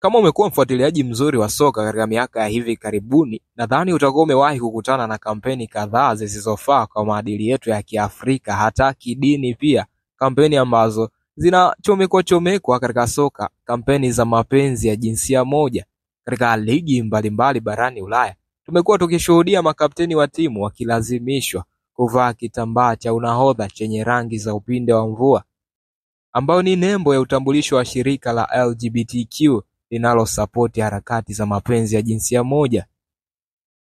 Kama umekuwa mfuatiliaji mzuri wa soka katika miaka ya hivi karibuni, nadhani utakuwa umewahi kukutana na kampeni kadhaa zisizofaa kwa maadili yetu ya Kiafrika, hata kidini pia. Kampeni ambazo zinachomekwa katika soka, kampeni za mapenzi ya jinsia moja. Katika ligi mbalimbali barani Ulaya, tumekuwa tukishuhudia makapteni wa timu wakilazimishwa kuvaa kitambaa cha unahodha chenye rangi za upinde wa mvua, ambao ni nembo ya utambulisho wa shirika la LGBTQ linalosapoti harakati za mapenzi ya jinsia moja.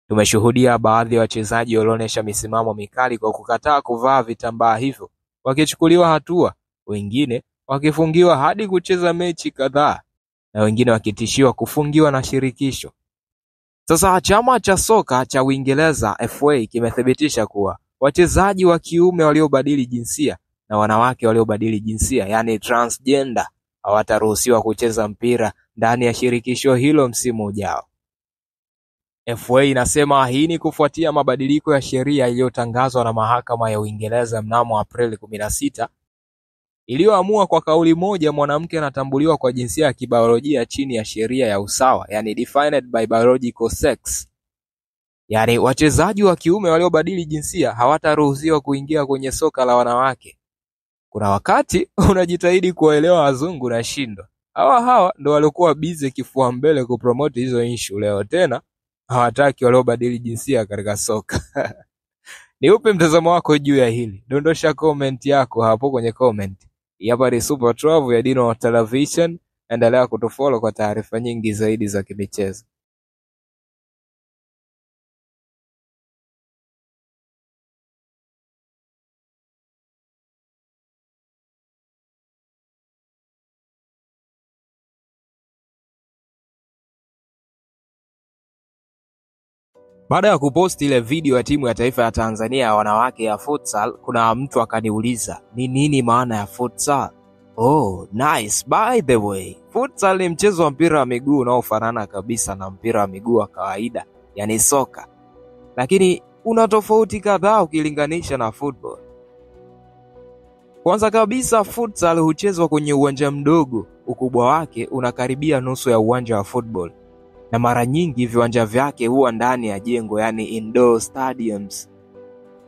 Tumeshuhudia baadhi ya wachezaji walioonyesha misimamo mikali kwa kukataa kuvaa vitambaa hivyo wakichukuliwa hatua, wengine wakifungiwa hadi kucheza mechi kadhaa, na wengine wakitishiwa kufungiwa na shirikisho. Sasa chama cha soka cha Uingereza FA kimethibitisha kuwa wachezaji wa kiume waliobadili jinsia na wanawake waliobadili jinsia, yani transgender, hawataruhusiwa kucheza mpira ndani ya shirikisho hilo msimu ujao. FA inasema hii ni kufuatia mabadiliko ya sheria iliyotangazwa na mahakama ya Uingereza mnamo Aprili 16, iliyoamua kwa kauli moja mwanamke anatambuliwa kwa jinsia ya kibiolojia chini ya sheria ya usawa, yani defined by biological sex. Yani wachezaji wa kiume waliobadili jinsia hawataruhusiwa kuingia kwenye soka la wanawake. Kuna wakati unajitahidi kuwaelewa wazungu na shindo. Hawa ndo walikuwa busy kifua mbele kupromote hizo issue, leo tena hawataki waliobadili jinsia katika soka. Ni upi mtazamo wako juu ya hili? Dondosha comment yako hapo kwenye comment. Hapa ni Super 12 ya Dino Television. Endelea kutufollow kwa taarifa nyingi zaidi za kimichezo. Baada ya kuposti ile video ya timu ya taifa ya Tanzania ya wanawake ya futsal, kuna mtu akaniuliza, ni nini maana ya futsal? Oh, nice. By the way, futsal ni mchezo wa mpira wa miguu unaofanana kabisa na mpira wa miguu wa kawaida, yani soka. Lakini una tofauti kadhaa ukilinganisha na football. Kwanza kabisa, futsal huchezwa kwenye uwanja mdogo, ukubwa wake unakaribia nusu ya uwanja wa football. Na mara nyingi viwanja vyake huwa ndani ya jengo, yani indoor stadiums.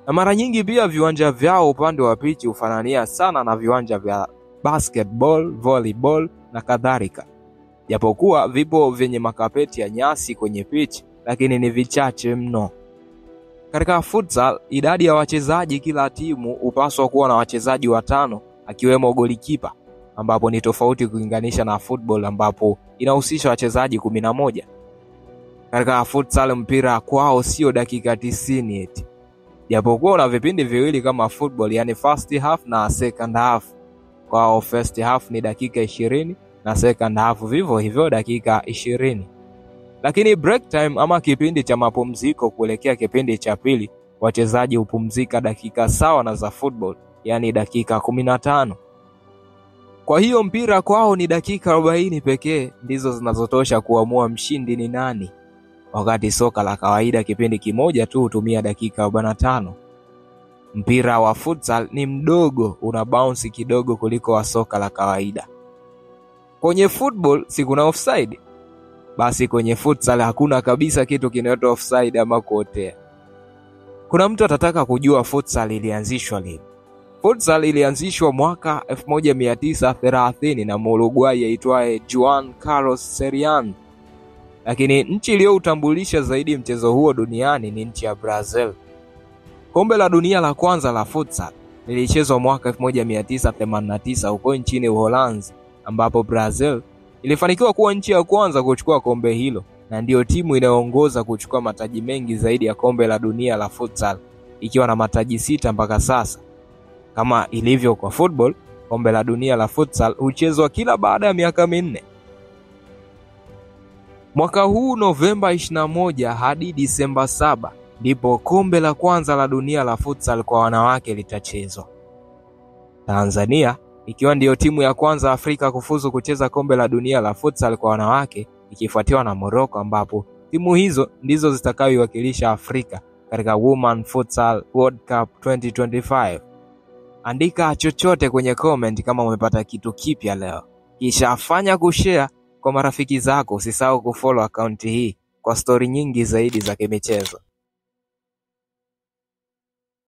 Na mara nyingi pia viwanja vyao upande wa pitch hufanania sana na viwanja vya basketball, volleyball na kadhalika. Japokuwa vipo vyenye makapeti ya nyasi kwenye pitch, lakini ni vichache mno. Katika futsal, idadi ya wachezaji kila timu hupaswa kuwa na wachezaji 5 akiwemo golikipa, ambapo ni tofauti kulinganisha na football ambapo inahusisha wachezaji 11. Katika futsal mpira kwao sio dakika 90 eti. Japokuwa una vipindi viwili kama football, yani first half na second half. Kwao first half ni dakika 20 na second half vivyo hivyo dakika 20. Lakini break time ama kipindi cha mapumziko kuelekea kipindi cha pili, wachezaji hupumzika dakika sawa na za football, yani dakika 15. Kwa hiyo mpira kwao ni dakika 40 pekee ndizo zinazotosha kuamua mshindi ni nani. Wakati soka la kawaida kipindi kimoja tu hutumia dakika 45. Mpira wa futsal ni mdogo, una bounce kidogo kuliko wa soka la kawaida. Kwenye football si kuna offside? Basi kwenye futsal hakuna kabisa kitu kinaitwa offside ama kuotea. Kuna mtu atataka kujua futsal ilianzishwa lini? Futsal ilianzishwa mwaka 1930 na Muruguay aitwaye Juan Carlos Serian. Lakini nchi iliyoutambulisha zaidi mchezo huo duniani ni nchi ya Brazil. Kombe la dunia la kwanza la futsal lilichezwa mwaka 1989 huko nchini Uholanzi, ambapo Brazil ilifanikiwa kuwa nchi ya kwanza kuchukua kombe hilo na ndiyo timu inayoongoza kuchukua mataji mengi zaidi ya kombe la dunia la futsal, ikiwa na mataji 6 mpaka sasa. Kama ilivyo kwa football, kombe la dunia la futsal huchezwa kila baada ya miaka 4. Mwaka huu Novemba 21 hadi Disemba 7 ndipo kombe la kwanza la dunia la futsal kwa wanawake litachezwa. Tanzania ikiwa ndiyo timu ya kwanza Afrika kufuzu kucheza kombe la dunia la futsal kwa wanawake, ikifuatiwa na Morocco, ambapo timu hizo ndizo zitakayowakilisha Afrika katika Women Futsal World Cup 2025. Andika chochote kwenye comment kama umepata kitu kipya leo. Kisha fanya kushare Kwa marafiki zako usisahau kufollow akaunti hii kwa stori nyingi zaidi za kimichezo.